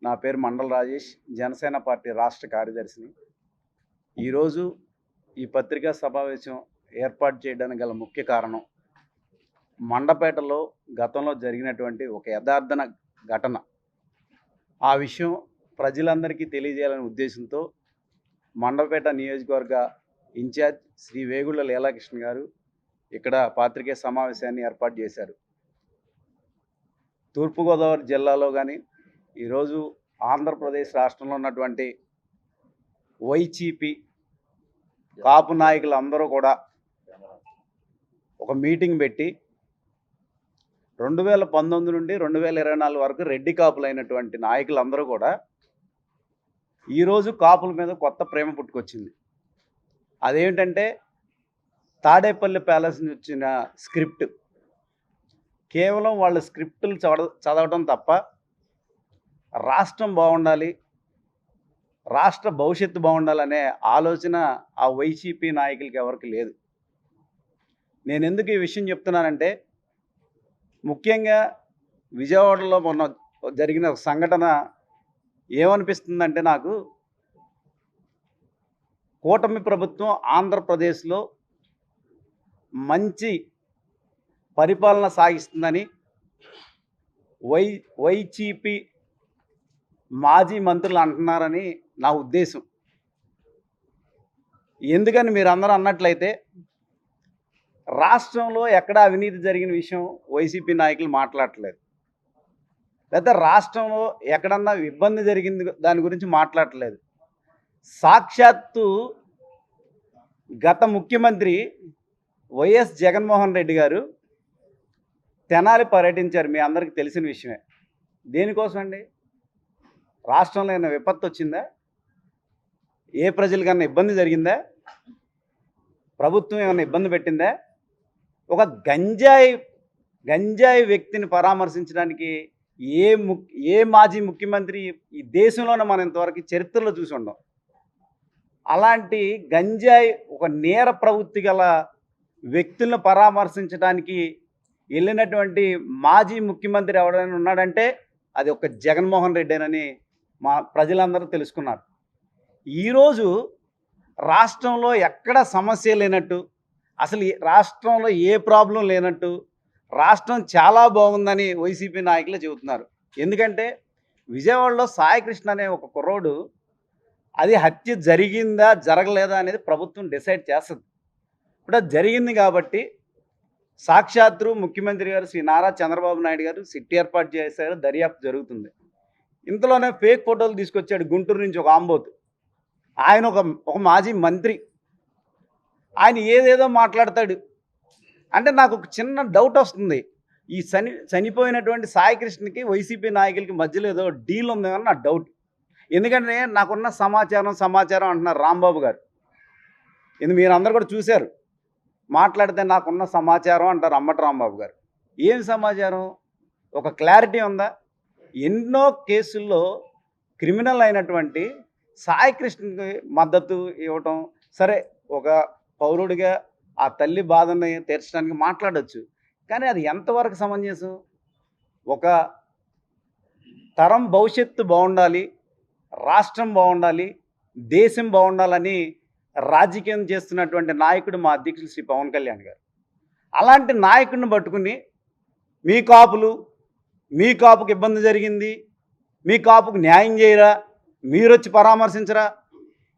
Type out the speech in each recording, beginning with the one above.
నా పేరు మండల రాజేష్, జనసేన పార్టీ రాష్ట్ర కార్యదర్శిని. ఈరోజు ఈ పత్రికా సమావేశం ఏర్పాటు చేయడానికి గల ముఖ్య కారణం, మండపేటలో గతంలో జరిగినటువంటి ఒక యథార్థన ఘటన. ఆ విషయం ప్రజలందరికీ తెలియజేయాలనే ఉద్దేశంతో మండపేట నియోజకవర్గ ఇన్ఛార్జ్ శ్రీ వేగుళ్ల లీలాకృష్ణ గారు ఇక్కడ పత్రికా సమావేశాన్ని ఏర్పాటు చేశారు. తూర్పుగోదావరి జిల్లాలో కానీ, ఈరోజు ఆంధ్రప్రదేశ్ రాష్ట్రంలో ఉన్నటువంటి వైసీపీ కాపు నాయకులు అందరూ కూడా ఒక మీటింగ్ పెట్టి 2019 నుండి 2024 వరకు రెడ్డి కాపులైనటువంటి నాయకులందరూ కూడా ఈరోజు కాపుల మీద కొత్త ప్రేమ పుట్టుకొచ్చింది. అదేంటంటే తాడేపల్లి ప్యాలెస్ నుంచి వచ్చిన స్క్రిప్ట్. కేవలం వాళ్ళ స్క్రిప్టులు చదవటం తప్ప రాష్ట్రం బాగుండాలి, రాష్ట్ర భవిష్యత్తు బాగుండాలనే ఆలోచన ఆ వైసీపీ నాయకులకి ఎవరికి లేదు. నేను ఎందుకు ఈ విషయం చెప్తున్నానంటే, ముఖ్యంగా విజయవాడలో మొన్న జరిగిన ఒక సంఘటన ఏమనిపిస్తుందంటే, నాకు కూటమి ప్రభుత్వం ఆంధ్రప్రదేశ్లో మంచి పరిపాలన సాగిస్తుందని వైసీపీ మాజీ మంత్రులు అంటున్నారని నా ఉద్దేశం. ఎందుకని మీరు అందరూ అన్నట్లయితే, రాష్ట్రంలో ఎక్కడ అవినీతి జరిగిన విషయం వైసీపీ నాయకులు మాట్లాడట్లేదు, లేదా రాష్ట్రంలో ఎక్కడన్నా ఇబ్బంది జరిగింది దాని గురించి మాట్లాడట్లేదు. సాక్షాత్తు గత ముఖ్యమంత్రి వైఎస్ జగన్మోహన్ రెడ్డి గారు తెనాలి పర్యటించారు, మీ అందరికీ తెలిసిన విషయమే. దేనికోసం అండి? రాష్ట్రంలో ఏమైనా విపత్తు వచ్చిందా? ఏ ప్రజలకన్నా ఇబ్బంది జరిగిందా? ప్రభుత్వం ఏమైనా ఇబ్బంది పెట్టిందా? ఒక గంజాయి వ్యక్తిని పరామర్శించడానికి ఏ మాజీ ముఖ్యమంత్రి ఈ దేశంలోనే మనం ఇంతవరకు చరిత్రలో చూసి ఉండం. అలాంటి గంజాయి ఒక నేర ప్రవృత్తి గల వ్యక్తులను పరామర్శించడానికి వెళ్ళినటువంటి మాజీ ముఖ్యమంత్రి ఎవరైనా ఉన్నాడంటే అది ఒక జగన్మోహన్ రెడ్డేనని మా ప్రజలందరూ తెలుసుకున్నారు. ఈరోజు రాష్ట్రంలో ఎక్కడ సమస్య లేనట్టు, అసలు రాష్ట్రంలో ఏ ప్రాబ్లం లేనట్టు, రాష్ట్రం చాలా బాగుందని వైసీపీ నాయకులు చెబుతున్నారు. ఎందుకంటే విజయవాడలో సాయికృష్ణ అనే ఒక కుర్రోడు, అది హత్య జరిగిందా జరగలేదా అనేది ప్రభుత్వం డిసైడ్ చేస్తుంది. ఇప్పుడు అది జరిగింది కాబట్టి సాక్షాత్తు ముఖ్యమంత్రి గారు శ్రీ నారా చంద్రబాబు నాయుడు గారు సిట్ ఏర్పాటు చేశారు, దర్యాప్తు జరుగుతుంది. ఇంతలోనే ఫేక్ ఫోటోలు తీసుకొచ్చాడు గుంటూరు నుంచి ఒక ఆంబోతు. ఆయన ఒక మాజీ మంత్రి, ఆయన ఏదేదో మాట్లాడతాడు. అంటే నాకు ఒక చిన్న డౌట్ వస్తుంది, ఈ చనిపోయినటువంటి సాయికృష్ణకి వైసీపీ నాయకులకి మధ్యలో ఏదో డీల్ ఉందేమని నా డౌట్. ఎందుకంటే నాకున్న సమాచారం అంటున్నారు రాంబాబు గారు. ఇది మీరు అందరు కూడా చూశారు, మాట్లాడితే నాకున్న సమాచారం అంటారు అమ్మటి రాంబాబు గారు. ఏం సమాచారం? ఒక క్లారిటీ ఉందా? ఎన్నో కేసుల్లో క్రిమినల్ అయినటువంటి సాయికృష్ణకి మద్దతు ఇవ్వటం సరే, ఒక పౌరుడిగా ఆ తల్లి బాధని తీర్చడానికి మాట్లాడవచ్చు, కానీ అది ఎంతవరకు సమంజసం? ఒక తరం భవిష్యత్తు బాగుండాలి, రాష్ట్రం బాగుండాలి, దేశం బాగుండాలని రాజకీయం చేస్తున్నటువంటి నాయకుడు మా అధ్యక్షులు శ్రీ పవన్ కళ్యాణ్ గారు. అలాంటి నాయకుడిని పట్టుకుని మీ కాపుకి ఇబ్బంది జరిగింది, మీ కాపుకు న్యాయం చేయరా, మీరు వచ్చి పరామర్శించరా?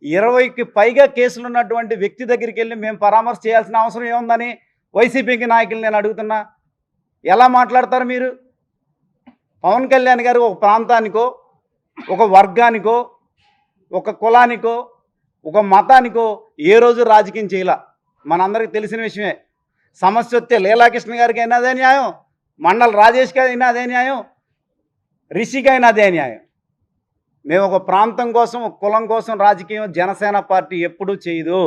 20కి పైగా కేసులు ఉన్నటువంటి వ్యక్తి దగ్గరికి వెళ్ళి మేము పరామర్శ చేయాల్సిన అవసరం ఏముందని వైసీపీకి నాయకులు నేను అడుగుతున్నా. ఎలా మాట్లాడతారు మీరు? పవన్ కళ్యాణ్ గారు ఒక ప్రాంతానికో, ఒక వర్గానికో, ఒక కులానికో, ఒక మతానికో ఏ రోజు రాజకీయం చేయాల, మనందరికీ తెలిసిన విషయమే. సమస్య వస్తే లీలాకృష్ణ గారికి అయినా అదే న్యాయం, మండల రాజేష్కి అయినా అదే న్యాయం, రిషికి అయినా అదే న్యాయం. మేము ఒక ప్రాంతం కోసం, ఒక కులం కోసం రాజకీయం జనసేన పార్టీ ఎప్పుడూ చేయదు.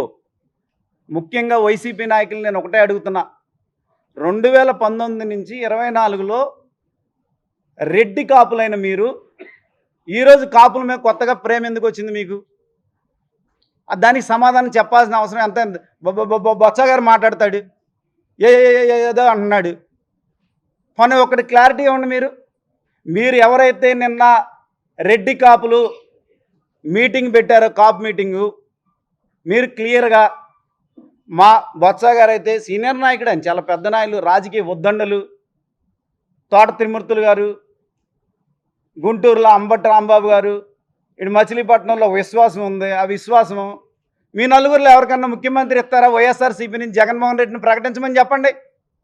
ముఖ్యంగా వైసీపీ నాయకులు నేను ఒకటే అడుగుతున్నా, 2019 నుంచి 24లో రెడ్డి కాపులైన మీరు ఈరోజు కాపుల మీద కొత్తగా ప్రేమ ఎందుకు వచ్చింది మీకు? దానికి సమాధానం చెప్పాల్సిన అవసరం ఎంత? బొత్స గారు మాట్లాడతాడు, ఏదో అంటున్నాడు. పోనీ ఒకటి క్లారిటీ ఇవ్వండి మీరు ఎవరైతే నిన్న రెడ్డి కాపులు మీటింగ్ పెట్టారో కాపు మీటింగు, మీరు క్లియర్గా మా బొత్స గారు అయితే సీనియర్ నాయకుడు అని చాలా పెద్ద నాయకులు, రాజకీయ ఉద్దండలు, తోట త్రిమూర్తులు గారు, గుంటూరులో అంబటి రాంబాబు గారు, ఇటు మచిలీపట్నంలో విశ్వాసం ఉంది. ఆ విశ్వాసం మీ నలుగురిలో ఎవరికన్నా ముఖ్యమంత్రి ఇస్తారా? వైఎస్ఆర్సీపీ నుంచి జగన్మోహన్ రెడ్డిని ప్రకటించమని చెప్పండి,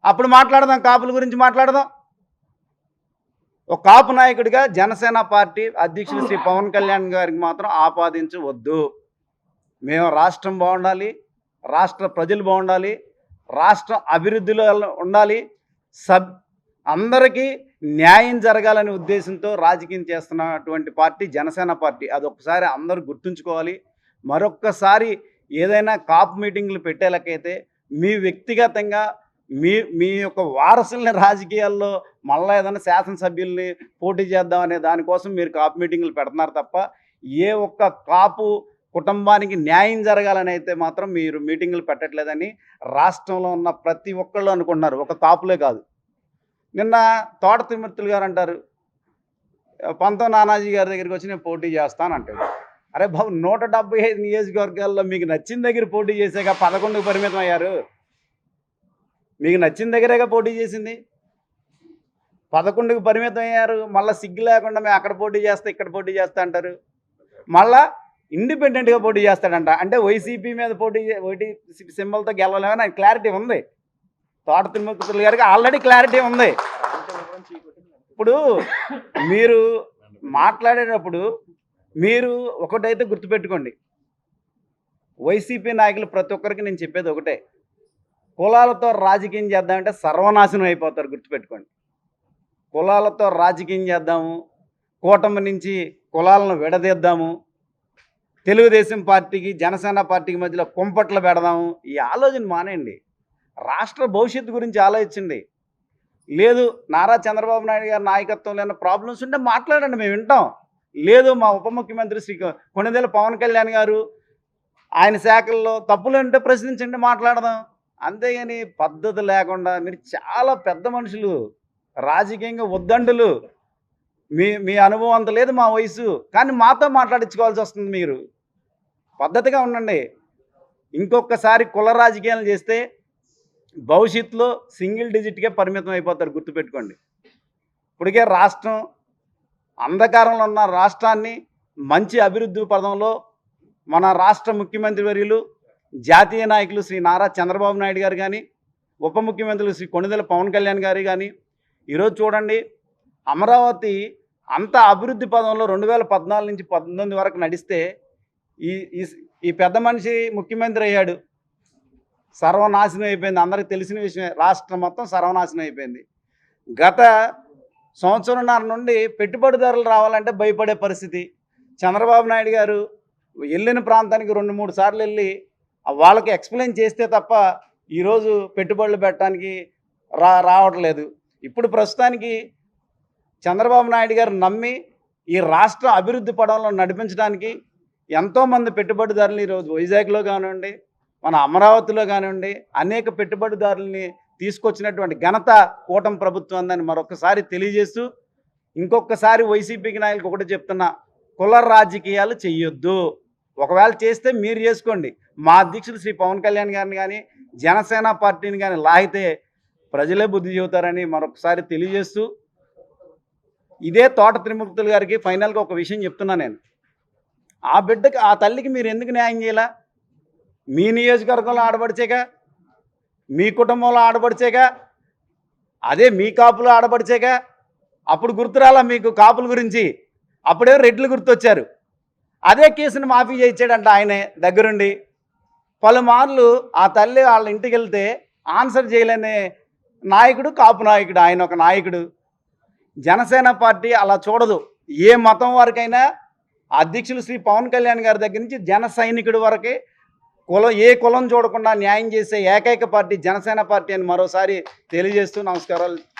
అప్పుడు మాట్లాడదాం, కాపుల గురించి మాట్లాడదాం. ఒక కాపు నాయకుడిగా జనసేన పార్టీ అధ్యక్షులు శ్రీ పవన్ కళ్యాణ్ గారికి మాత్రం ఆపాదించవద్దు. మేము రాష్ట్రం బాగుండాలి, రాష్ట్ర ప్రజలు బాగుండాలి, రాష్ట్రం అభివృద్ధిలో ఉండాలి, అందరికీ న్యాయం జరగాలనే ఉద్దేశంతో రాజకీయం చేస్తున్నటువంటి పార్టీ జనసేన పార్టీ. అదొకసారి అందరూ గుర్తుంచుకోవాలి. మరొక్కసారి ఏదైనా కాపు మీటింగ్లు పెట్టేలకైతే మీ వ్యక్తిగతంగా మీ యొక్క వారసుల్ని రాజకీయాల్లో మళ్ళీ ఏదైనా శాసనసభ్యుల్ని పోటీ చేద్దామనే దానికోసం మీరు కాపు మీటింగ్లు పెడుతున్నారు తప్ప ఏ ఒక్క కాపు కుటుంబానికి న్యాయం జరగాలని అయితే మాత్రం మీరు మీటింగులు పెట్టట్లేదని రాష్ట్రంలో ఉన్న ప్రతి ఒక్కళ్ళు అనుకుంటున్నారు, ఒక కాపులే కాదు. నిన్న తోట త్రిమూర్తులు గారు అంటారు, పంతం నానాజీ గారి దగ్గరికి వచ్చి నేను పోటీ చేస్తానంటాడు. అరే బాబు, 175 నియోజకవర్గాల్లో మీకు నచ్చిన దగ్గర పోటీ చేసాక 11కు పరిమితం అయ్యారు. మీకు నచ్చిన దగ్గరేగా పోటీ చేసింది, 11కు పరిమితం అయ్యారు. మళ్ళీ సిగ్గు లేకుండా మేము అక్కడ పోటీ చేస్తా ఇక్కడ పోటీ చేస్తా అంటారు. మళ్ళా ఇండిపెండెంట్గా పోటీ చేస్తాడంట. అంటే వైసీపీ మీద పోటీ సింబల్తో గెలవలేమని ఆయన క్లారిటీ ఉంది. తోట త్రిమూర్తులు గారికి ఆల్రెడీ క్లారిటీ ఉంది. ఇప్పుడు మీరు మాట్లాడేటప్పుడు మీరు ఒకటైతే గుర్తుపెట్టుకోండి, వైసీపీ నాయకులు ప్రతి ఒక్కరికి నేను చెప్పేది ఒకటే, కులాలతో రాజకీయం చేద్దామంటే సర్వనాశనం అయిపోతారు. గుర్తుపెట్టుకోండి, కులాలతో రాజకీయం చేద్దాము, కూటమి నుంచి కులాలను విడదీద్దాము, తెలుగుదేశం పార్టీకి జనసేన పార్టీకి మధ్యలో కుంపట్లు పెడదాము, ఈ ఆలోచన మానేయండి. రాష్ట్ర భవిష్యత్తు గురించి ఆలోచించండి. లేదు నారా చంద్రబాబు నాయుడు గారి నాయకత్వంలో ఏమైనా ప్రాబ్లమ్స్ ఉంటే మాట్లాడండి, మేము వింటాం. లేదు మా ఉప ముఖ్యమంత్రి శ్రీ కొణిదెల పవన్ కళ్యాణ్ గారు ఆయన శాఖల్లో తప్పులు ఉంటే ప్రశ్నించండి, మాట్లాడదాం. అంతేగాని పద్ధతి లేకుండా మీరు చాలా పెద్ద మనుషులు, రాజకీయంగా ఉద్దండులు, మీ అనుభవం అంత లేదు, మా వయసు, కానీ మాతో మాట్లాడించుకోవాల్సి వస్తుంది. మీరు పద్ధతిగా ఉండండి. ఇంకొకసారి కుల రాజకీయాలు చేస్తే భవిష్యత్తులో సింగిల్ డిజిట్కే పరిమితం అయిపోతారు. గుర్తుపెట్టుకోండి. ఇప్పటికే రాష్ట్రం అంధకారంలో ఉన్న రాష్ట్రాన్ని మంచి అభివృద్ధి పదంలో మన రాష్ట్ర ముఖ్యమంత్రి వర్యులు జాతీయ నాయకులు శ్రీ నారా చంద్రబాబు నాయుడు గారు కానీ, ఉప ముఖ్యమంత్రులు శ్రీ కొణిదెల పవన్ కళ్యాణ్ గారు కానీ, ఈరోజు చూడండి అమరావతి అంత అభివృద్ధి పదంలో 2014 నుంచి 19 వరకు నడిస్తే ఈ పెద్ద మనిషి ముఖ్యమంత్రి అయ్యాడు, సర్వనాశనం అయిపోయింది. అందరికీ తెలిసిన విషయమే, రాష్ట్రం మొత్తం సర్వనాశనం అయిపోయింది. గత సంవత్సరంన్నర నుండి పెట్టుబడిదారులు రావాలంటే భయపడే పరిస్థితి. చంద్రబాబు నాయుడు గారు వెళ్ళిన ప్రాంతానికి 2-3 సార్లు వెళ్ళి వాళ్ళకి ఎక్స్ప్లెయిన్ చేస్తే తప్ప ఈరోజు పెట్టుబడులు పెట్టడానికి రావట్లేదు. ఇప్పుడు ప్రస్తుతానికి చంద్రబాబు నాయుడు గారు నమ్మి ఈ రాష్ట్ర అభివృద్ధి పడంలో నడిపించడానికి ఎంతోమంది పెట్టుబడిదారులు ఈరోజు వైజాగ్లో కానివ్వండి, మన అమరావతిలో కానివ్వండి, అనేక పెట్టుబడిదారులని తీసుకొచ్చినటువంటి ఘనత కూటమి ప్రభుత్వం అందని మరొకసారి తెలియజేస్తూ, ఇంకొకసారి వైసీపీకి నాయకులకు ఒకటి చెప్తున్నా, కుల రాజకీయాలు చెయ్యొద్దు. ఒకవేళ చేస్తే మీరు చేసుకోండి. మా అధ్యక్షులు శ్రీ పవన్ కళ్యాణ్ గారిని కానీ జనసేన పార్టీని కానీ లాగితే ప్రజలే బుద్ధి చెబుతారని మరొకసారి తెలియజేస్తూ, ఇదే తోట త్రిమూర్తులు గారికి ఫైనల్గా ఒక విషయం చెప్తున్నా నేను, ఆ బిడ్డకి ఆ తల్లికి మీరు ఎందుకు న్యాయం చేయాల? మీ నియోజకవర్గంలో ఆడబడిచేగా, మీ కుటుంబంలో ఆడబడిచేగా, అదే మీ కాపులు ఆడబడిచేగా. అప్పుడు గుర్తురాలా మీకు కాపుల గురించి? అప్పుడే రెడ్లు గుర్తొచ్చారు. అదే కేసును మాఫీ చేయించాడంట ఆయనే దగ్గరుండి. పలుమార్లు ఆ తల్లి వాళ్ళ ఇంటికి వెళ్తే ఆన్సర్ చేయలేని నాయకుడు కాపు నాయకుడు, ఆయన ఒక నాయకుడు. జనసేన పార్టీ అలా చూడదు. ఏ మతం వారికైనా అధ్యక్షులు శ్రీ పవన్ కళ్యాణ్ గారి దగ్గర నుంచి జన సైనికుడి వరకే ఏ కులం చూడకుండా న్యాయం చేసే ఏకైక పార్టీ జనసేన పార్టీ అని మరోసారి తెలియజేస్తూ నమస్కారాలు.